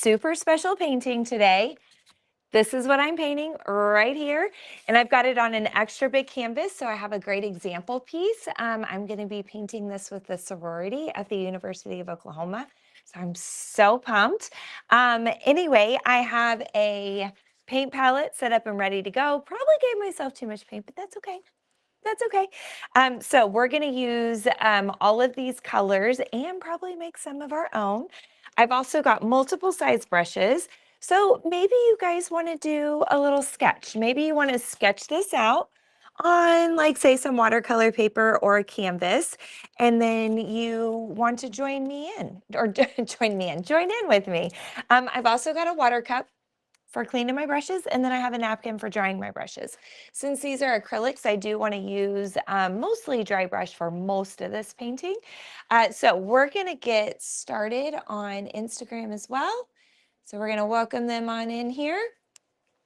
super special painting today. This is what I'm painting right here, and I've got it on an extra big canvas, so I have a great example piece. I'm going to be painting this with the sorority at the University of Oklahoma, so I'm so pumped. Anyway, I have a paint palette set up and ready to go. Probably gave myself too much paint, but that's okay. That's okay. So we're going to use all of these colors and probably make some of our own. I've also got multiple size brushes. So maybe you guys want to do a little sketch. Maybe you want to sketch this out on, like, say, some watercolor paper or a canvas, and then you want to join me in, or join in with me. I've also got a water cup for cleaning my brushes, and then I have a napkin for drying my brushes. Since these are acrylics, I do want to use mostly dry brush for most of this painting. So we're going to get started on Instagram as well. So we're going to welcome them on in here.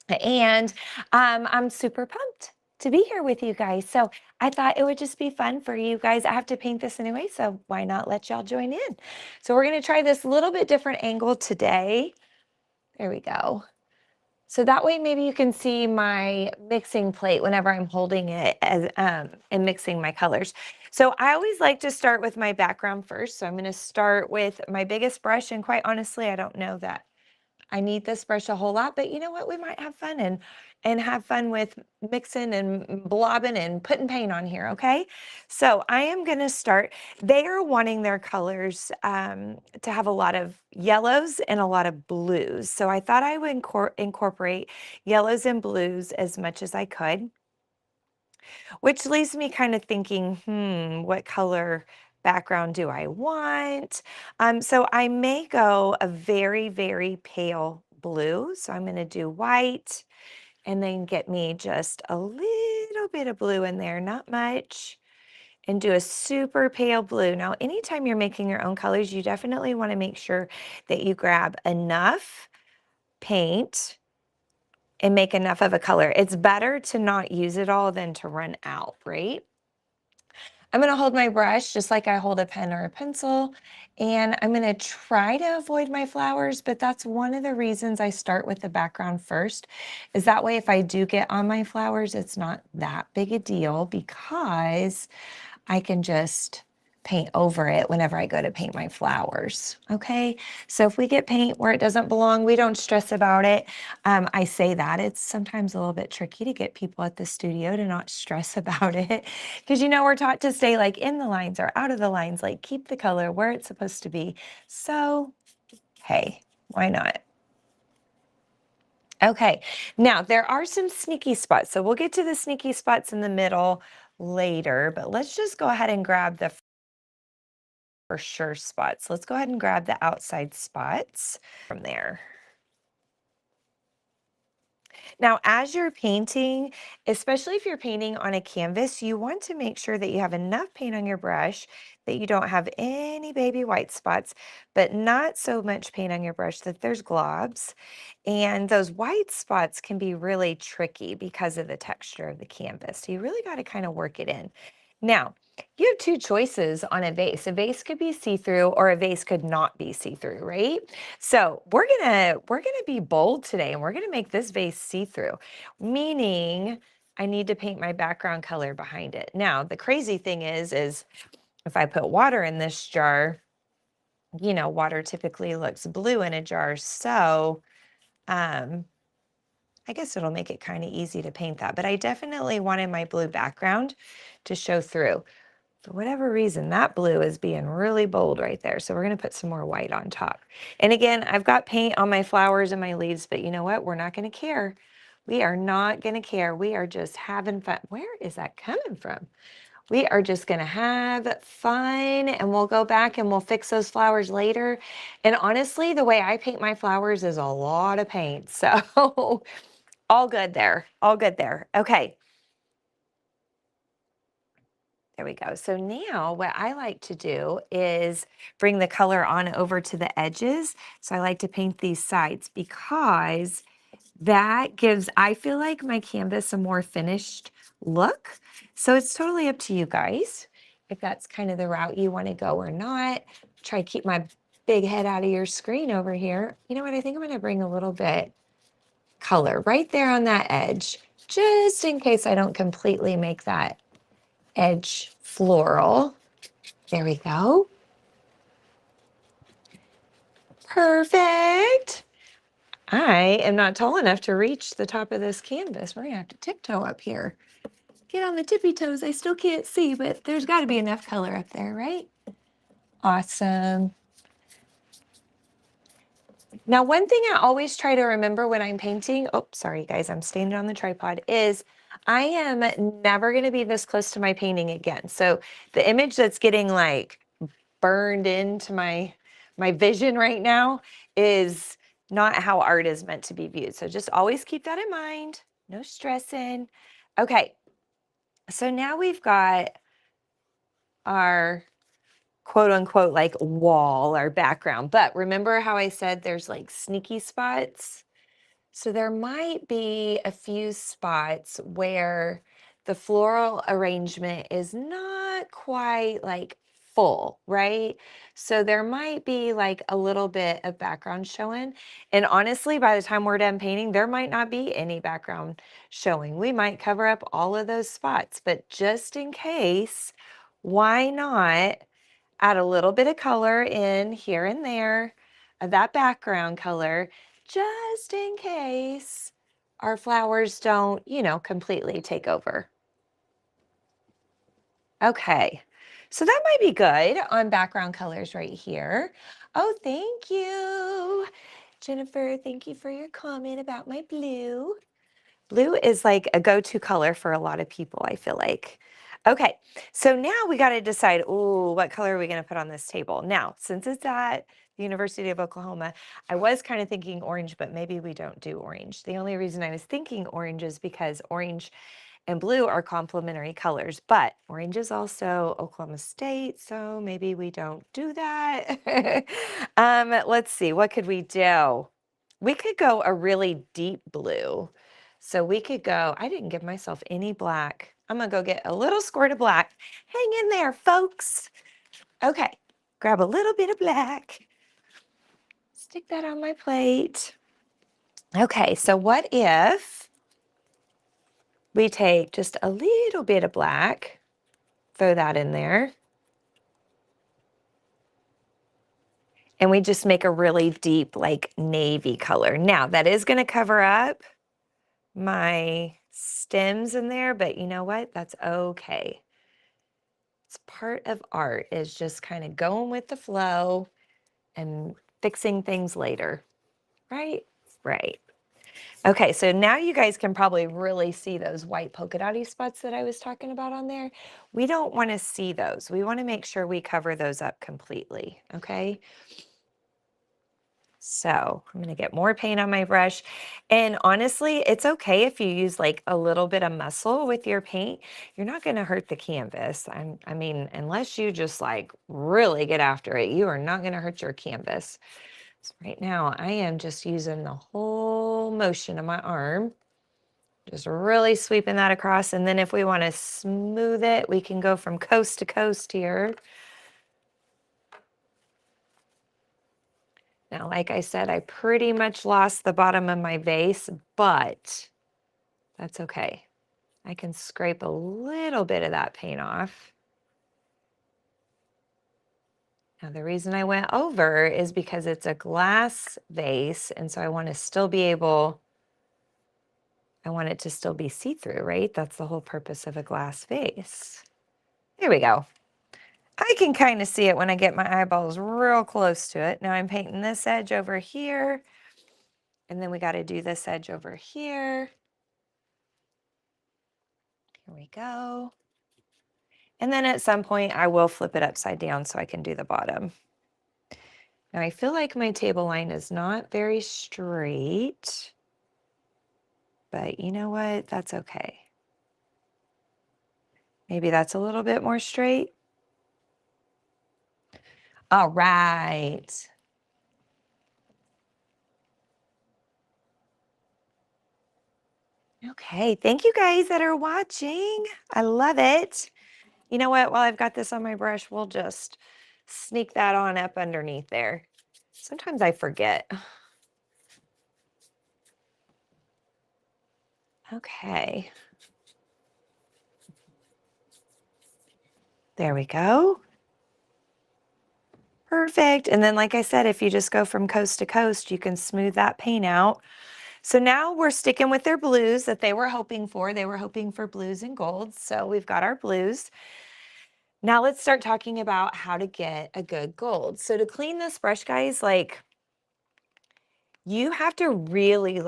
And I'm super pumped to be here with you guys. So I thought it would just be fun for you guys. I have to paint this anyway, so why not let y'all join in? So we're going to try this little bit different angle today. There we go. So that way maybe you can see my mixing plate whenever I'm holding it as and mixing my colors. So I always like to start with my background first. So I'm going to start with my biggest brush, and quite honestly, I don't know that I need this brush a whole lot, but you know what? We might have fun and have fun with mixing and blobbing and putting paint on here, okay? So I am gonna start. They are wanting their colors to have a lot of yellows and a lot of blues. So I thought I would incorporate yellows and blues as much as I could, which leaves me kind of thinking, what color background do I want? So I may go a very, very pale blue. So I'm going to do white and then get me just a little bit of blue in there, not much, and do a super pale blue. Now, anytime you're making your own colors, you definitely want to make sure that you grab enough paint and make enough of a color. It's better to not use it all than to run out, right? I'm going to hold my brush just like I hold a pen or a pencil, and I'm going to try to avoid my flowers, but that's one of the reasons I start with the background first, is that way if I do get on my flowers, it's not that big a deal because I can just paint over it whenever I go to paint my flowers. Okay, so if we get paint where it doesn't belong, we don't stress about it. I say that it's sometimes a little bit tricky to get people at the studio to not stress about it, because we're taught to stay like in the lines or out of the lines, like keep the color where it's supposed to be. So hey, why not? Okay, now there are some sneaky spots, so we'll get to the sneaky spots in the middle later, but let's just go ahead and grab the for sure spots. Let's go ahead and grab the outside spots from there. Now, as you're painting, especially if you're painting on a canvas, you want to make sure that you have enough paint on your brush that you don't have any baby white spots, but not so much paint on your brush that there's globs. And those white spots can be really tricky because of the texture of the canvas. So you really got to kind of work it in. Now, you have two choices on a vase. A vase could be see-through or a vase could not be see-through, right? So we're gonna be bold today, and we're gonna make this vase see-through, meaning I need to paint my background color behind it. Now, the crazy thing is if I put water in this jar, water typically looks blue in a jar. So um, I guess it'll make it kind of easy to paint that. But I definitely wanted my blue background to show through. For whatever reason, that blue is being really bold right there. So we're going to put some more white on top. And again, I've got paint on my flowers and my leaves, but you know what? We're not going to care. We are not going to care. We are just having fun. Where is that coming from? We are just going to have fun, and we'll go back and we'll fix those flowers later. And honestly, the way I paint my flowers is a lot of paint. So all good there. All good there. Okay. There we go. So now what I like to do is bring the color on over to the edges. So I like to paint these sides because that gives, I feel like, my canvas a more finished look. So it's totally up to you guys if that's kind of the route you want to go or not. Try to keep my big head out of your screen over here. You know what? I think I'm going to bring a little bit color right there on that edge, just in case I don't completely make that edge floral. There we go. Perfect. I am not tall enough to reach the top of this canvas. We're gonna have to tiptoe up here. Get on the tippy toes. I still can't see, but there's got to be enough color up there, right? Awesome. Now, one thing I always try to remember when I'm painting, oh, sorry guys, I'm standing on the tripod, is I am never going to be this close to my painting again. So the image that's getting like burned into my vision right now is not how art is meant to be viewed. So just always keep that in mind. No stressing. Okay, so now we've got our quote unquote like wall, our background. But remember how I said there's like sneaky spots? So there might be a few spots where the floral arrangement is not quite like full, right? So there might be like a little bit of background showing. And honestly, by the time we're done painting, there might not be any background showing. We might cover up all of those spots, but just in case, why not add a little bit of color in here and there of that background color, just in case our flowers don't, completely take over. Okay, so that might be good on background colors right here. Oh, thank you, Jennifer. Thank you for your comment about my blue. Blue is like a go-to color for a lot of people, I feel like. Okay, so now we got to decide, ooh, what color are we going to put on this table? Now, since it's at the University of Oklahoma, I was kind of thinking orange, but maybe we don't do orange. The only reason I was thinking orange is because orange and blue are complementary colors, but orange is also Oklahoma State, so maybe we don't do that. Let's see, what could we do? We could go a really deep blue. So we could go, I didn't give myself any black. I'm gonna go get a little squirt of black. Hang in there, folks. Okay, grab a little bit of black. Stick that on my plate. Okay, so what if we take just a little bit of black, throw that in there, and we just make a really deep, like navy color. Now, that is gonna cover up my stems in there, but you know what? That's okay. It's part of art, is just kind of going with the flow and fixing things later, right? Right. Okay, so now you guys can probably really see those white polka dotty spots that I was talking about on there. We don't want to see those. We want to make sure we cover those up completely, okay? So I'm going to get more paint on my brush. And honestly, it's okay if you use like a little bit of muscle with your paint. You're not going to hurt the canvas. I mean, unless you just like really get after it, you are not going to hurt your canvas. So right now, I am just using the whole motion of my arm, just really sweeping that across. And then if we want to smooth it, we can go from coast to coast here. Now, like I said, I pretty much lost the bottom of my vase, but that's okay. I can scrape a little bit of that paint off. Now, the reason I went over is because it's a glass vase, and so I want to still be able, I want it to still be see-through, right? That's the whole purpose of a glass vase. There we go. I can kind of see it when I get my eyeballs real close to it. Now I'm painting this edge over here, and then we got to do this edge over here. Here we go. And then at some point I will flip it upside down so I can do the bottom. Now I feel like my table line is not very straight, but you know what? That's okay. Maybe that's a little bit more straight. All right. Okay, thank you guys that are watching. I love it. You know what? While I've got this on my brush, we'll just sneak that on up underneath there. Sometimes I forget. Okay. There we go. Perfect. And then, like I said, if you just go from coast to coast, you can smooth that paint out. So now we're sticking with their blues that they were hoping for. They were hoping for blues and golds. So we've got our blues. Now let's start talking about how to get a good gold. So to clean this brush, guys, like you have to really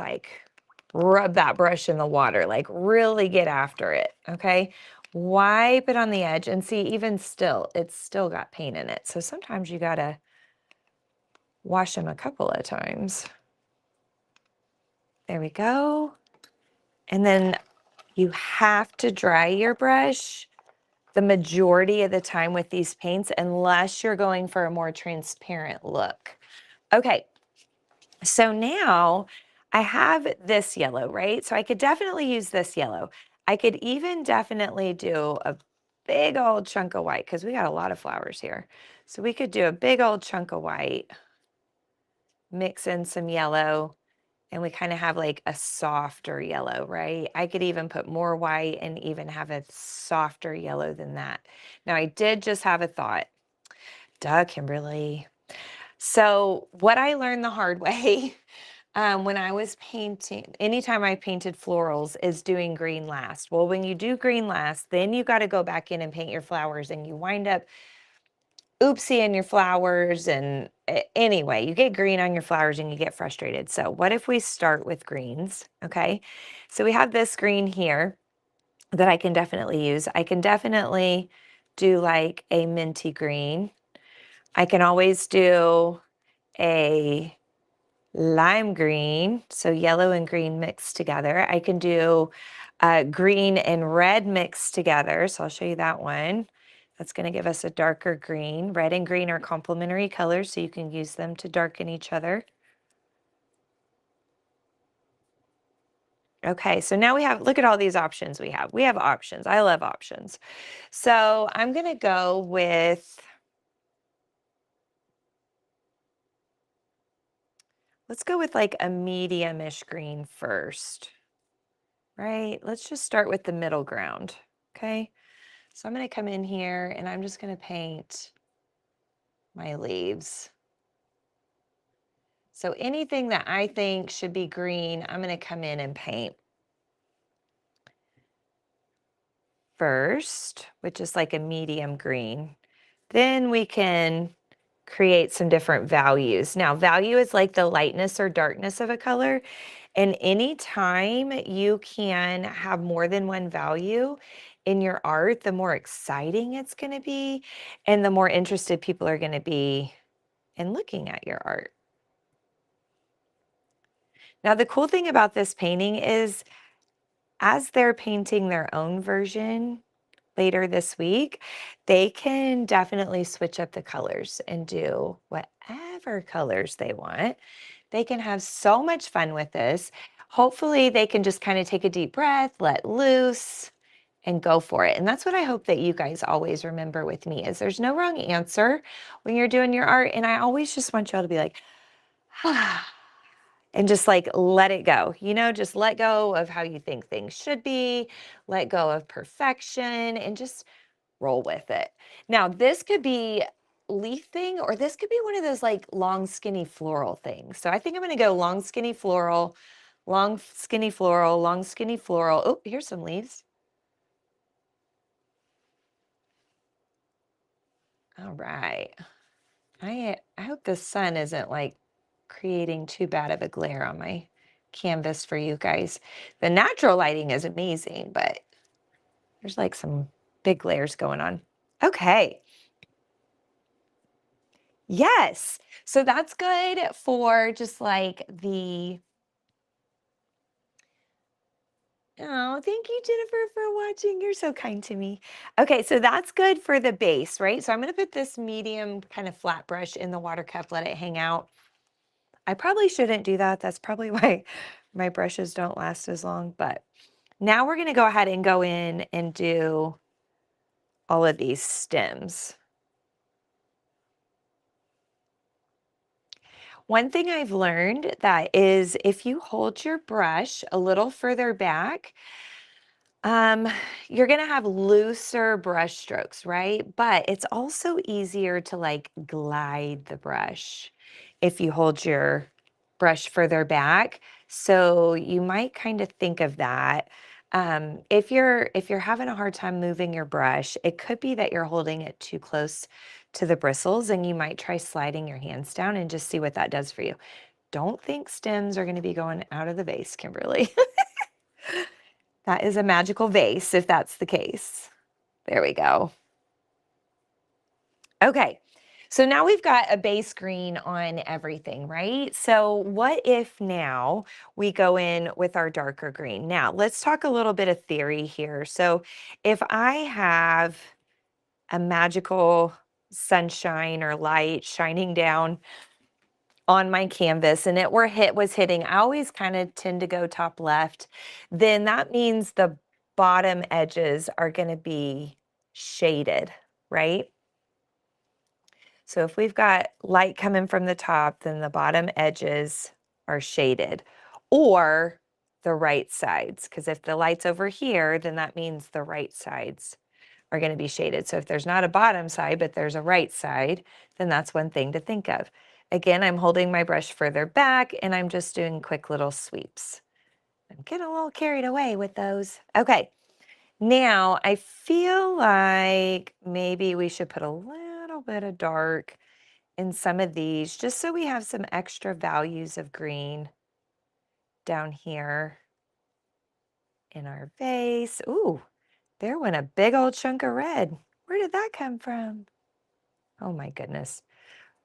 rub that brush in the water, like really get after it, okay? Wipe it on the edge and see, even still, it's still got paint in it. So sometimes you gotta wash them a couple of times. There we go. And then you have to dry your brush the majority of the time with these paints unless you're going for a more transparent look. Okay, so now I have this yellow, right? So I could definitely use this yellow. I could even definitely do a big old chunk of white because we got a lot of flowers here. So we could do a big old chunk of white, mix in some yellow, and we kind of have like a softer yellow, right? I could even put more white and even have a softer yellow than that. Now I did just have a thought. Duh, Kimberly. So what I learned the hard way when I was painting, anytime I painted florals, is doing green last. Well, when you do green last, then you got to go back in and paint your flowers and you wind up oopsie in your flowers. And anyway, you get green on your flowers and you get frustrated. So what if we start with greens? Okay. So we have this green here that I can definitely use. I can definitely do like a minty green. I can always do a lime green, so yellow and green mixed together. I can do green and red mixed together, so I'll show you that one. That's going to give us a darker green. Red and green are complementary colors, so you can use them to darken each other. Okay, so now we have, look at all these options we have. We have options. I love options. So I'm going to go with, let's go with like a medium-ish green first, right? Let's just start with the middle ground, okay? So I'm going to come in here and I'm just going to paint my leaves. So anything that I think should be green, I'm going to come in and paint first, which is like a medium green. Then we can create some different values. Now, value is like the lightness or darkness of a color. And anytime you can have more than one value in your art, the more exciting it's going to be and the more interested people are going to be in looking at your art. Now, the cool thing about this painting is as they're painting their own version later this week, they can definitely switch up the colors and do whatever colors they want. They can have so much fun with this. Hopefully, they can just kind of take a deep breath, let loose, and go for it. And that's what I hope that you guys always remember with me is there's no wrong answer when you're doing your art. And I always just want y'all to be like, ah, and just like let it go, just let go of how you think things should be, let go of perfection, and just roll with it. Now, this could be leaf thing, or this could be one of those like long, skinny floral things. So I think I'm going to go long, skinny floral, long, skinny floral, long, skinny floral. Oh, here's some leaves. All right. I hope the sun isn't like creating too bad of a glare on my canvas for you guys. The natural lighting is amazing, but there's like some big glares going on. Okay. Yes. So that's good for just like the, oh, thank you, Jennifer, for watching. You're so kind to me. Okay, so that's good for the base, right? So I'm going to put this medium kind of flat brush in the water cup, let it hang out. I probably shouldn't do that. That's probably why my brushes don't last as long. But now we're going to go ahead and go in and do all of these stems. One thing I've learned that is if you hold your brush a little further back, um, you're gonna have looser brush strokes, right? But it's also easier to like glide the brush if you hold your brush further back. So you might kind of think of that. If you're having a hard time moving your brush, it could be that you're holding it too close to the bristles, and you might try sliding your hands down and just see what that does for you. Don't think stems are going to be going out of the vase, Kimberly. That is a magical vase if that's the case. There we go. Okay. So now we've got a base green on everything, right? So what if now we go in with our darker green? Now let's talk a little bit of theory here. So if I have a magical sunshine or light shining down on my canvas and was hitting, I always kind of tend to go top left, then that means the bottom edges are going to be shaded, right? So if we've got light coming from the top, then the bottom edges are shaded, or the right sides, because if the light's over here, then that means the right sides are going to be shaded. So if there's not a bottom side, but there's a right side, then that's one thing to think of. Again, I'm holding my brush further back and I'm just doing quick little sweeps. I'm getting a little carried away with those. Okay, now I feel like maybe we should put a little bit of dark in some of these just so we have some extra values of green down here in our vase. Ooh, there went a big old chunk of red. Where did that come from? Oh my goodness.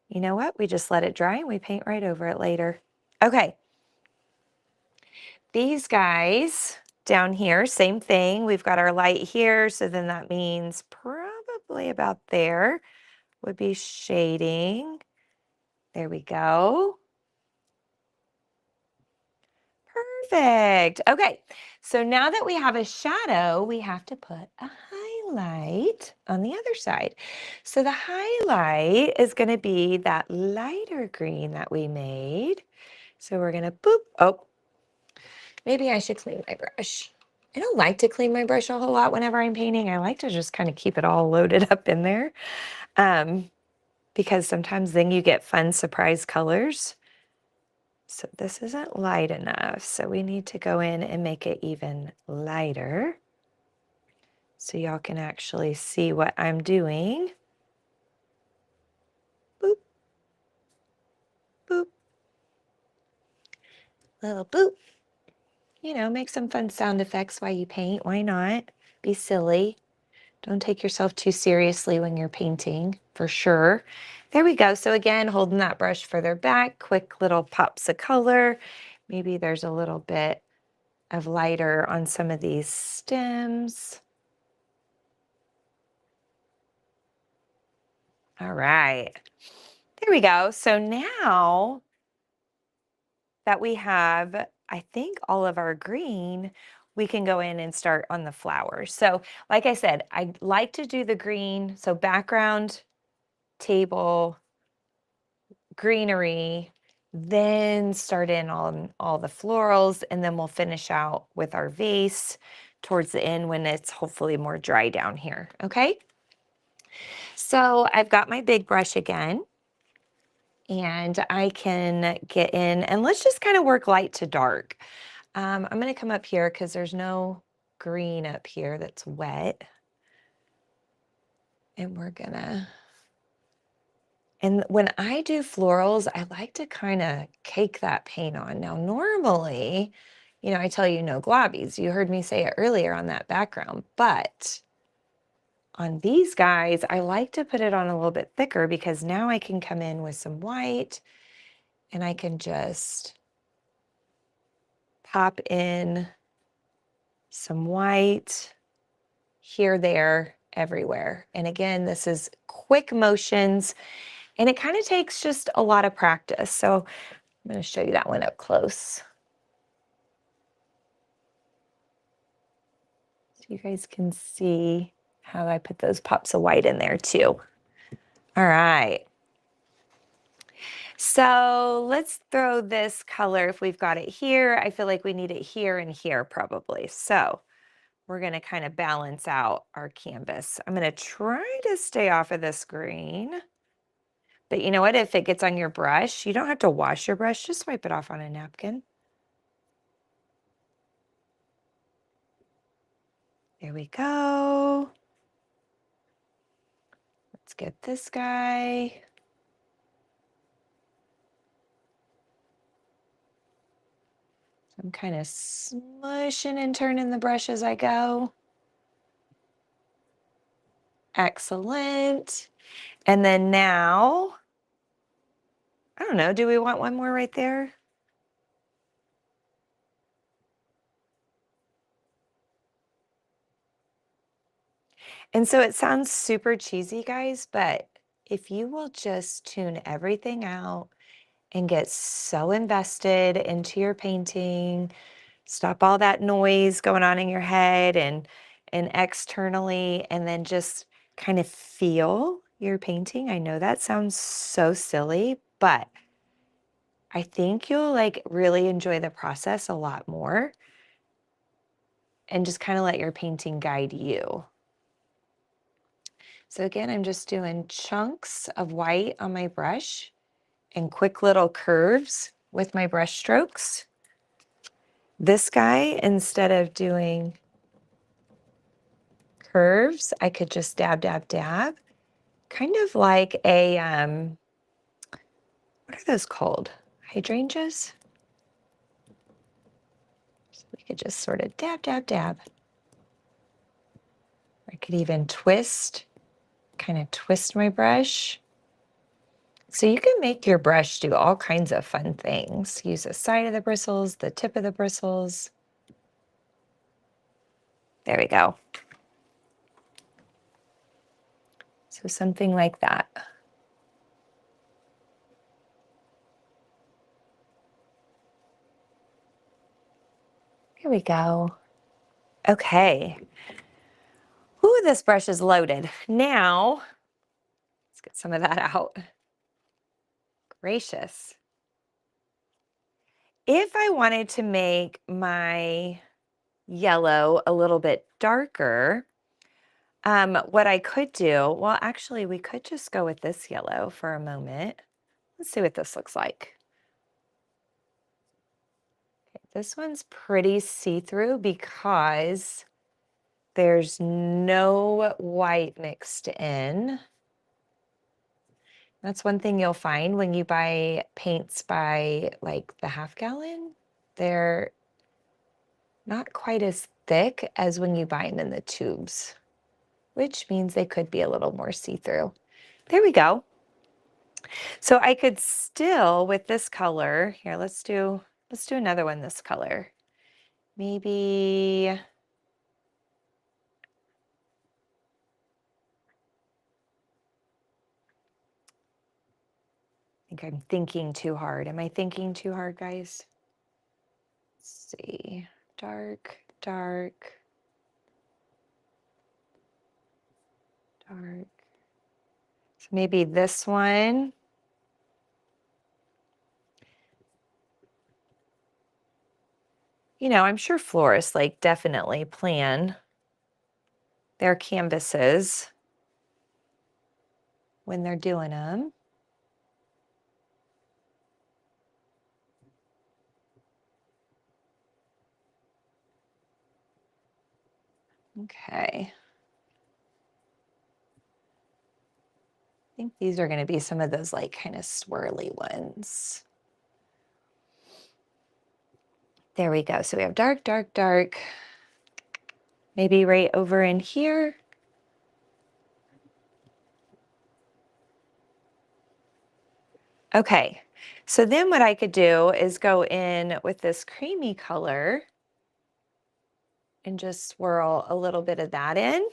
You know what? We just let it dry and we paint right over it later. Okay. These guys down here, same thing. We've got our light here, so then that means probably about there would be shading. There we go. Perfect. Okay, so now that we have a shadow, we have to put a highlight on the other side. So the highlight is going to be that lighter green that we made. So we're going to boop. Oh, maybe I should clean my brush. I don't like to clean my brush a whole lot whenever I'm painting. I like to just kind of keep it all loaded up in there, um, because sometimes then you get fun surprise colors. So this isn't light enough, so we need to go in and make it even lighter so y'all can actually see what I'm doing. Boop, boop, little boop. You know, make some fun sound effects while you paint. Why not? Be silly. Don't take yourself too seriously when you're painting, for sure. There we go. So again, holding that brush further back, quick little pops of color. Maybe there's a little bit of lighter on some of these stems. All right. There we go. So now that we have, I think, all of our green, we can go in and start on the flowers. So like I said, I like to do the green. So background, table, greenery, then start in on all the florals, and then we'll finish out with our vase towards the end when it's hopefully more dry down here. Okay. So I've got my big brush again. And I can get in and let's just kind of work light to dark. I'm going to come up here because there's no green up here that's wet. And we're gonna, and when I do florals, I like to kind of cake that paint on. Now, normally, you know, I tell you no globbies. You heard me say it earlier on that background, but on these guys, I like to put it on a little bit thicker because now I can come in with some white and I can just pop in some white here, there, everywhere. And again, this is quick motions and it kind of takes just a lot of practice. So I'm going to show you that one up close. So you guys can see how I put those pops of white in there too. All right. So let's throw this color if we've got it here. I feel like we need it here and here probably. So we're going to kind of balance out our canvas. I'm going to try to stay off of this green. But you know what? If it gets on your brush, you don't have to wash your brush. Just wipe it off on a napkin. There we go. Let's get this guy. I'm kind of smushing and turning the brush as I go. Excellent. And then now, I don't know, do we want one more right there? And so it sounds super cheesy, guys, but if you will just tune everything out and get so invested into your painting, stop all that noise going on in your head and externally, and then just kind of feel your painting. I know that sounds so silly, but I think you'll like really enjoy the process a lot more and just kind of let your painting guide you. So again, I'm just doing chunks of white on my brush and quick little curves with my brush strokes. This guy, instead of doing curves, I could just dab, dab, dab, kind of like a, what are those called? Hydrangeas? So we could just sort of dab, dab, dab. I could even twist, kind of twist my brush. So you can make your brush do all kinds of fun things. Use the side of the bristles, the tip of the bristles. There we go. So something like that. Here we go. Okay. Ooh, this brush is loaded. Now, let's get some of that out. Gracious. If I wanted to make my yellow a little bit darker, what I could do, well, actually, we could just go with this yellow for a moment. Let's see what this looks like. Okay, this one's pretty see-through because there's no white mixed in. That's one thing you'll find when you buy paints by like the half gallon. They're not quite as thick as when you buy them in the tubes, which means they could be a little more see-through. There we go. So I could still, with this color, here, let's do another one this color. Maybe, I think I'm thinking too hard. Am I thinking too hard, guys? Let's see, dark, dark, dark. So maybe this one. You know, I'm sure florists like definitely plan their canvases when they're doing them. Okay. I think these are going to be some of those like kind of swirly ones. There we go. So we have dark, dark, dark. Maybe right over in here. Okay. So then what I could do is go in with this creamy color and just swirl a little bit of that in.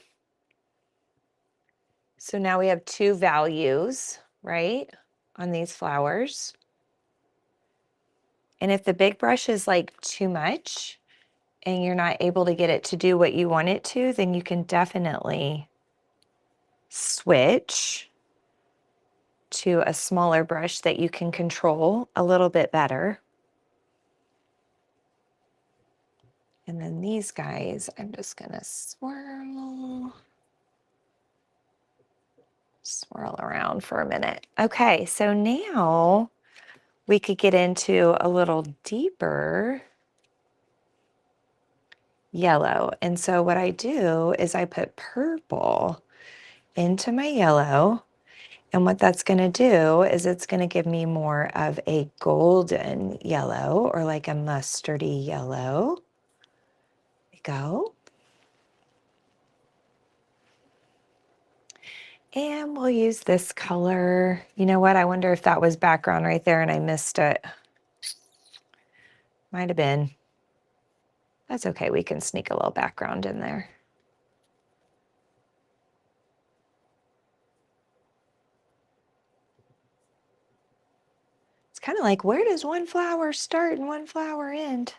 So now we have two values, right, on these flowers. And if the big brush is like too much and you're not able to get it to do what you want it to, then you can definitely switch to a smaller brush that you can control a little bit better. And then these guys, I'm just gonna swirl around for a minute. Okay, so now we could get into a little deeper yellow. And so what I do is I put purple into my yellow. And what that's going to do is it's going to give me more of a golden yellow or like a mustardy yellow. There we go. And we'll use this color. You know what? I wonder if that was background right there and I missed it. Might have been. That's okay. We can sneak a little background in there. It's kind of like, where does one flower start and one flower end?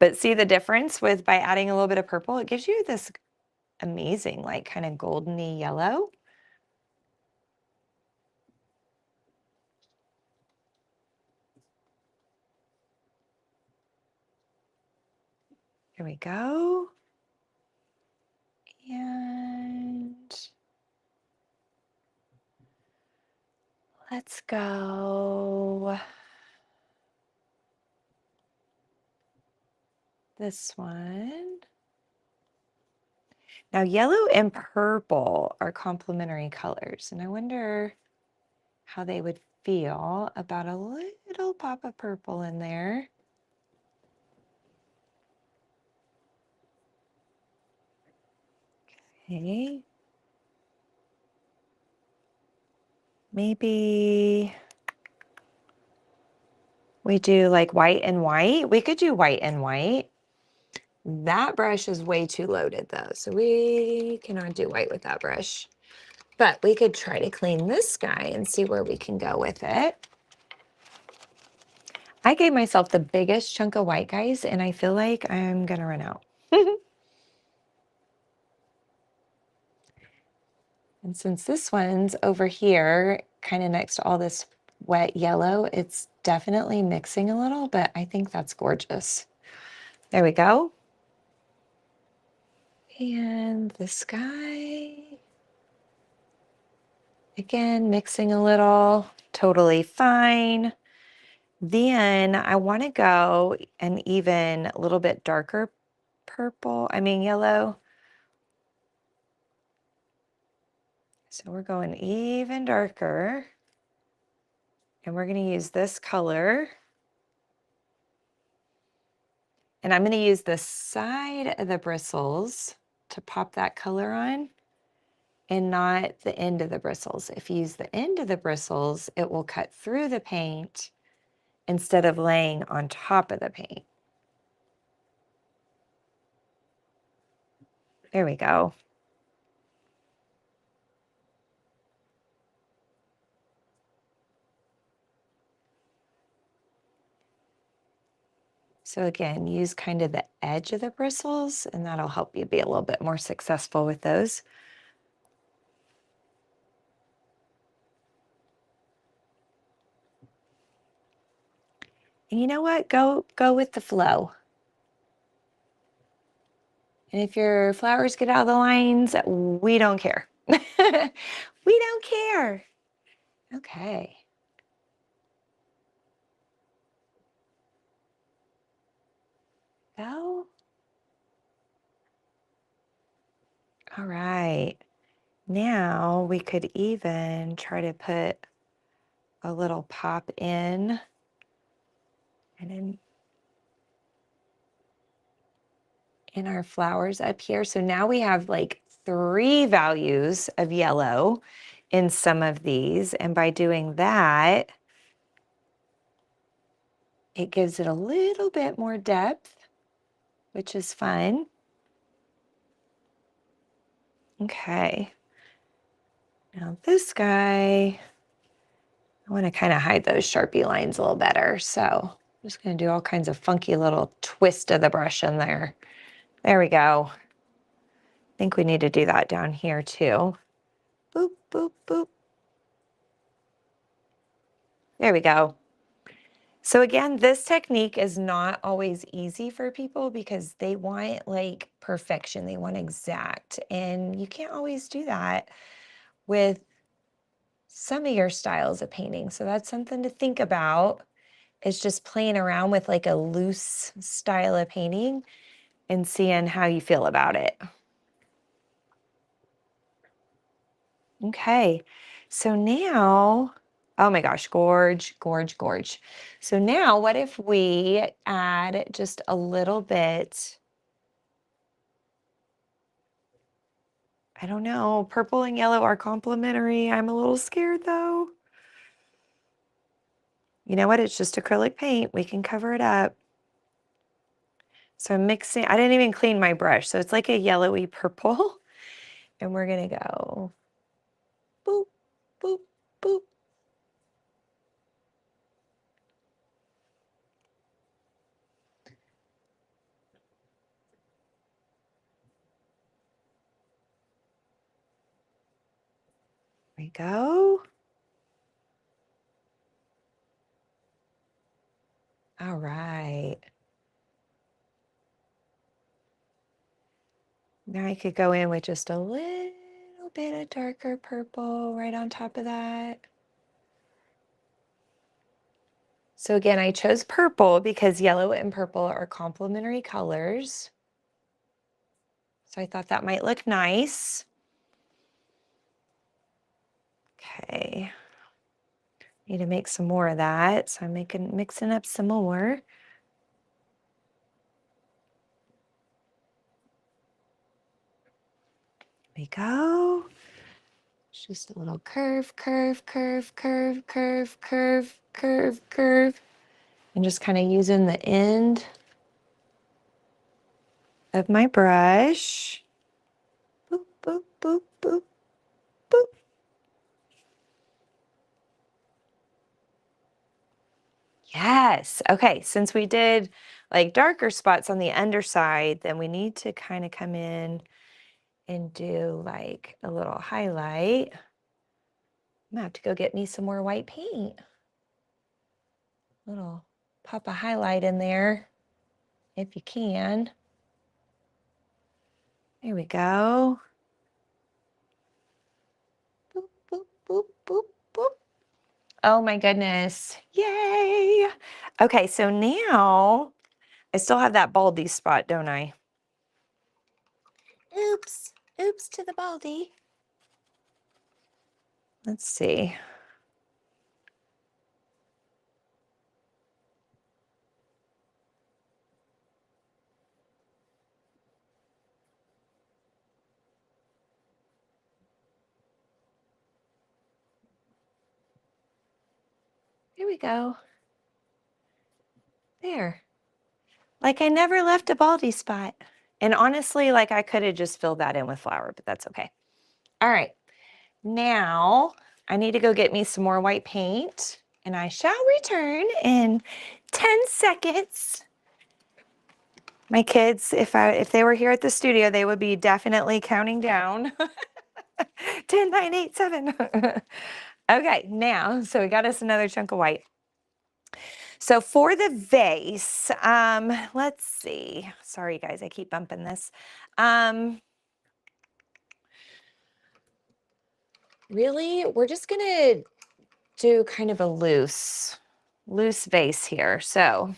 But see the difference with by adding a little bit of purple, it gives you this amazing, like kind of goldeny yellow. Here we go. And let's go this one. Now, yellow and purple are complementary colors, and I wonder how they would feel about a little pop of purple in there. Okay. Maybe we do like white and white. We could do white and white. That brush is way too loaded though, so we cannot do white with that brush. But we could try to clean this guy and see where we can go with it. I gave myself the biggest chunk of white, guys, and I feel like I'm gonna run out. And since this one's over here, kind of next to all this wet yellow, it's definitely mixing a little, but I think that's gorgeous. There we go. And this guy, again, mixing a little, totally fine. Then I want to go an even a little bit darker yellow. So we're going even darker. And we're going to use this color. And I'm going to use the side of the bristles to pop that color on and not the end of the bristles. If you use the end of the bristles, it will cut through the paint instead of laying on top of the paint. There we go. So again, use kind of the edge of the bristles, and that'll help you be a little bit more successful with those. And you know what? Go with the flow. And if your flowers get out of the lines, we don't care. We don't care. Okay. Go. All right. Now we could even try to put a little pop in and in our flowers up here. So now we have like 3 values of yellow in some of these. And by doing that, it gives it a little bit more depth, which is fun. Okay. Now this guy, I want to kind of hide those Sharpie lines a little better. So I'm just going to do all kinds of funky little twist of the brush in there. There we go. I think we need to do that down here too. Boop, boop, boop. There we go. So again, this technique is not always easy for people because they want like perfection. They want exact. And you can't always do that with some of your styles of painting. So that's something to think about, is just playing around with like a loose style of painting and seeing how you feel about it. Okay, so now, oh my gosh, gorge, gorge, gorge. So now what if we add just a little bit, I don't know, purple and yellow are complementary. I'm a little scared though. You know what? It's just acrylic paint. We can cover it up. So I'm mixing, I didn't even clean my brush. So it's like a yellowy purple. And we're gonna go boop, boop, boop. There we go. All right. Now I could go in with just a little bit of darker purple right on top of that. So again, I chose purple because yellow and purple are complementary colors. So I thought that might look nice. Okay. Need to make some more of that. So I'm mixing up some more. There we go. It's just a little curve, curve, curve, curve, curve, curve, curve, curve. And just kind of using the end of my brush. Boop, boop, boop, boop, boop. Yes. Okay. Since we did like darker spots on the underside, then we need to kind of come in and do like a little highlight. I'm gonna have to go get me some more white paint. Little pop a highlight in there if you can. There we go. Boop, boop, boop, boop, boop. Oh my goodness. Yay. Okay, so now I still have that baldy spot, don't I? Oops. Oops to the baldy. Let's see. Here we go. There. Like I never left a baldy spot. And honestly, like I could have just filled that in with flour, but that's okay. All right. Now I need to go get me some more white paint and I shall return in 10 seconds. My kids, if they were here at the studio, they would be definitely counting down. 10, 9, 8, 7. Okay, now, so we got us another chunk of white. So for the vase, let's see. Sorry, guys, I keep bumping this. Really, we're just gonna do kind of a loose vase here. So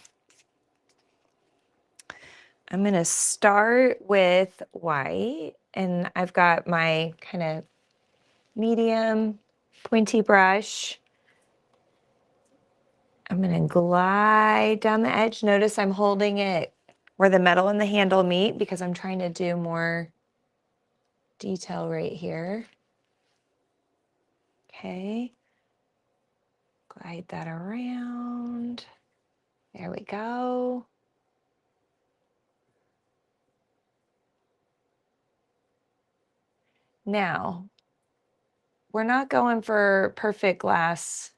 I'm gonna start with white, and I've got my kind of medium pointy brush. I'm gonna glide down the edge. Notice I'm holding it where the metal and the handle meet because I'm trying to do more detail right here. Okay. Glide that around. There we go. Now, we're not going for perfect glass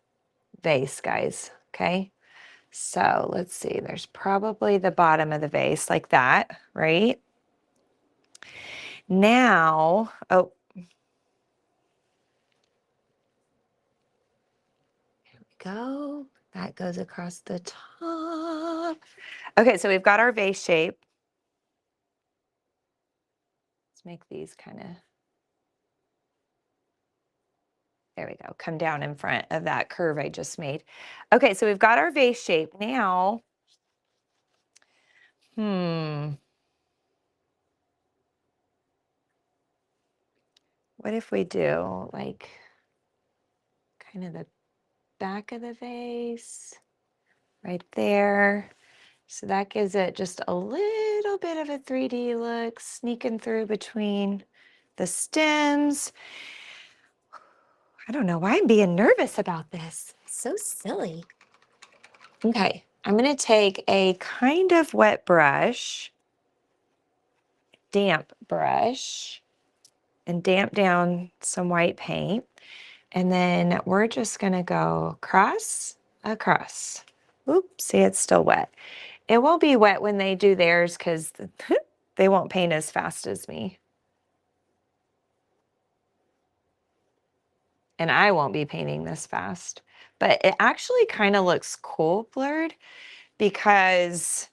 vase, guys, okay? So let's see, there's probably the bottom of the vase like that, right? Now, oh, Go. That goes across the top. Okay, so we've got our vase shape. Let's make these kind of, there we go, come down in front of that curve I just made. Okay, so we've got our vase shape. Now, what if we do like kind of the back of the vase right there? So that gives it just a little bit of a 3D look, sneaking through between the stems. I don't know why I'm being nervous about this. So silly. Okay, I'm going to take a kind of wet brush, damp brush, and damp down some white paint. And then we're just going to go across. Oops, see, it's still wet. It will be wet when they do theirs because they won't paint as fast as me. And I won't be painting this fast. But it actually kind of looks cool blurred because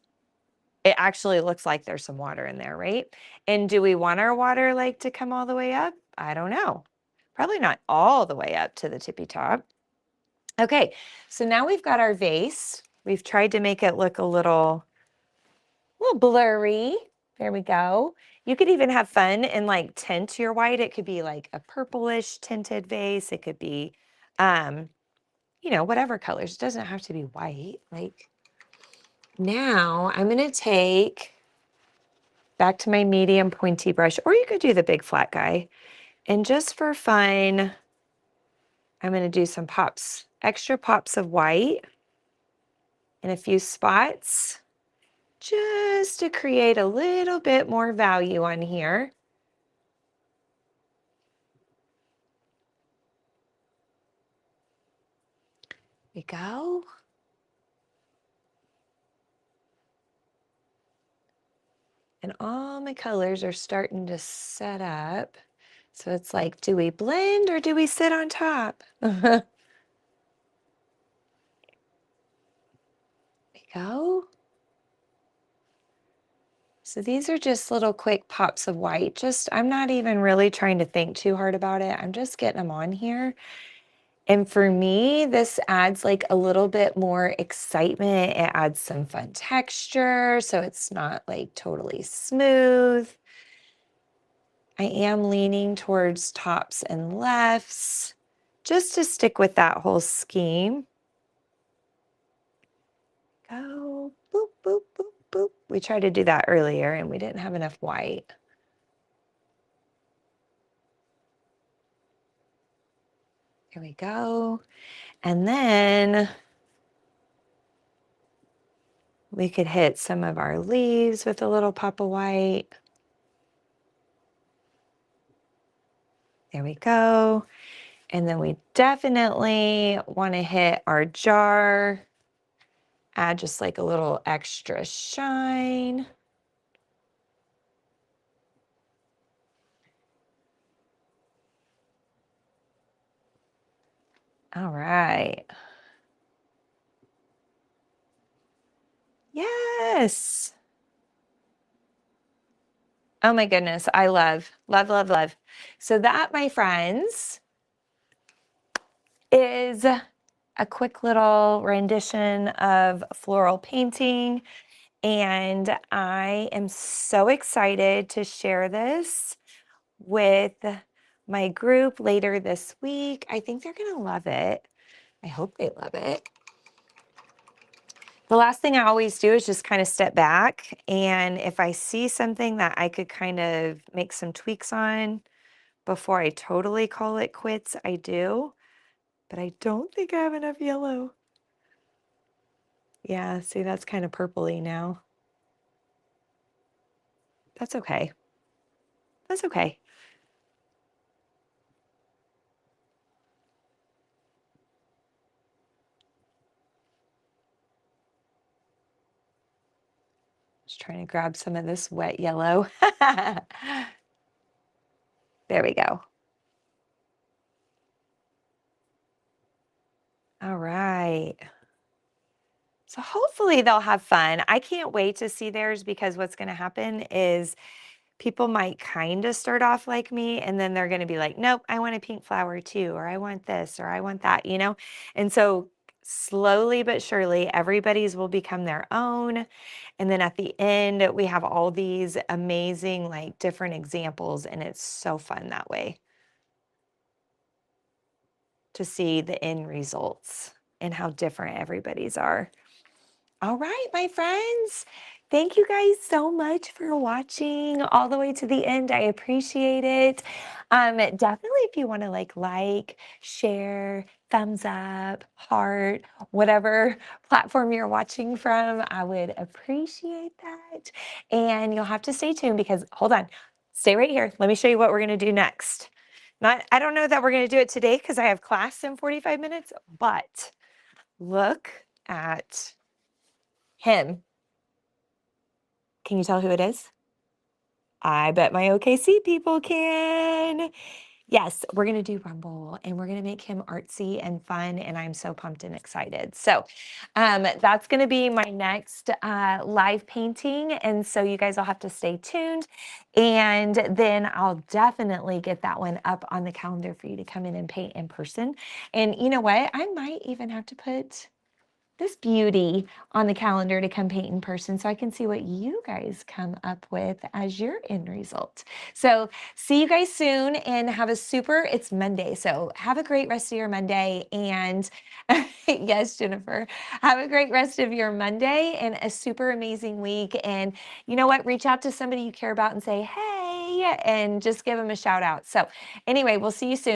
it actually looks like there's some water in there, right? And do we want our water like to come all the way up? I don't know. Probably not all the way up to the tippy top. Okay, so now we've got our vase. We've tried to make it look a little blurry. There we go. You could even have fun and like tint your white. It could be like a purplish tinted vase. It could be, you know, whatever colors. It doesn't have to be white. Like now I'm going to take back to my medium pointy brush, or you could do the big flat guy. And just for fun, I'm going to do some pops, extra pops of white in a few spots, just to create a little bit more value on here. There we go. And all my colors are starting to set up. So it's like, do we blend or do we sit on top? There we go. So these are just little quick pops of white. I'm not even really trying to think too hard about it. I'm just getting them on here. And for me, this adds like a little bit more excitement. It adds some fun texture, so it's not like totally smooth. I am leaning towards tops and lefts just to stick with that whole scheme. Go, boop, boop, boop, boop. We tried to do that earlier and we didn't have enough white. Here we go. And then we could hit some of our leaves with a little pop of white. There we go. And then we definitely want to hit our jar, add just like a little extra shine. All right. Yes. Oh my goodness. I love, love, love, love. So that, my friends, is a quick little rendition of floral painting. And I am so excited to share this with my group later this week. I think they're going to love it. I hope they love it. The last thing I always do is just kind of step back. And if I see something that I could kind of make some tweaks on before I totally call it quits, I do. But I don't think I have enough yellow. Yeah, see, that's kind of purpley now. That's okay. That's okay. Just trying to grab some of this wet yellow. There we go. All right. So hopefully they'll have fun. I can't wait to see theirs because what's going to happen is people might kind of start off like me and then they're going to be like, nope, I want a pink flower too, or I want this, or I want that, you know? And so slowly but surely, everybody's will become their own. And then at the end, we have all these amazing, like different examples. And it's so fun that way to see the end results and how different everybody's are. All right, my friends. Thank you guys so much for watching all the way to the end. I appreciate it. Definitely if you want to share, thumbs up, heart, whatever platform you're watching from, I would appreciate that. And you'll have to stay tuned because hold on, stay right here. Let me show you what we're going to do next. I don't know that we're going to do it today because I have class in 45 minutes, but look at him. Can you tell who it is? I bet my OKC people can. Yes, we're going to do Rumble and we're going to make him artsy and fun. And I'm so pumped and excited. So that's going to be my next live painting. And so you guys will have to stay tuned. And then I'll definitely get that one up on the calendar for you to come in and paint in person. And you know what? I might even have to put this beauty on the calendar to come paint in person so I can see what you guys come up with as your end result. So see you guys soon and have a it's Monday. So have a great rest of your Monday. And yes, Jennifer, have a great rest of your Monday and a super amazing week. And you know what? Reach out to somebody you care about and say, hey, and just give them a shout out. So anyway, we'll see you soon.